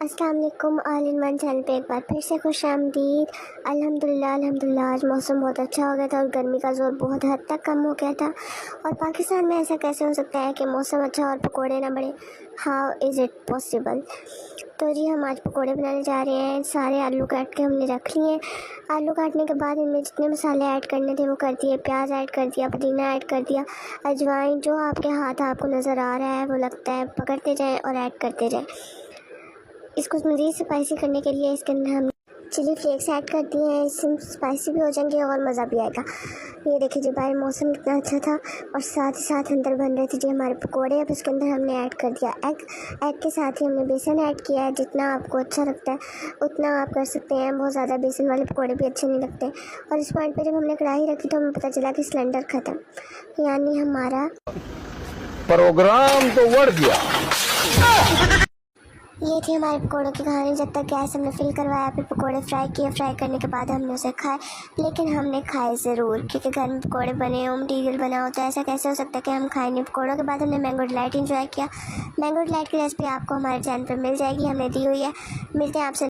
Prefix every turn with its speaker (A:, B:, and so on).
A: अस्सलाम वालेकुम all in one channel पे एक बार फिर से खुश आमदीद। अल्हम्दुलिल्लाह आज मौसम बहुत अच्छा हो गया था और गर्मी का ज़ोर बहुत हद तक कम हो गया था। और पाकिस्तान में ऐसा कैसे हो सकता है कि मौसम अच्छा और पकोड़े ना बढ़े? How is it possible? तो जी हम आज पकोड़े बनाने जा रहे हैं। सारे आलू काट के हमने रख लिए। आलू काटने के बाद इनमें जितने मसाले ऐड करने थे वो कर दिए। प्याज ऐड कर दिया, पुदीना ऐड कर दिया, अजवाइन जो आपके हाथ आपको नज़र आ रहा है वो लगता है पकड़ते जाएँ और ऐड करते जाएँ। इसको मज़ीद स्पाइसी करने के लिए इसके अंदर हम चिली फ्लेक्स ऐड कर दिए हैं। इससे स्पाइसी भी हो जाएंगे और मज़ा भी आएगा। ये देखिए जी बाहर मौसम कितना अच्छा था और साथ ही साथ अंदर बन रहे थे जी हमारे पकोड़े। अब इसके अंदर हमने ऐड कर दिया एग के साथ ही हमने बेसन ऐड किया है। जितना आपको अच्छा लगता है उतना आप कर सकते हैं। बहुत ज़्यादा बेसन वाले पकोड़े भी अच्छे नहीं लगते। और इस पॉइंट पर जब हमने कढ़ाई रखी तो हमें पता चला कि सिलेंडर ख़त्म, यानी हमारा
B: प्रोग्राम तो बढ़ गया।
A: ये थी हमारे पकोड़ों की कहानी। जब तक गैस हमने फिल करवाया, फिर पकोड़े फ्राई किए। फ्राई करने के बाद हमने उसे खाए, लेकिन हमने खाए ज़रूर क्योंकि घर में पकोड़े बने हो, मटीरियल बना होता है। ऐसा कैसे हो सकता है कि हम खाए नहीं? पकोड़ों के बाद हमने मैंगो डिलाइट इंजॉय किया। मैंगो डिलाइट की रेसिपी आपको हमारे चैनल पर मिल जाएगी, हमने दी हुई है। मिलते हैं आपसे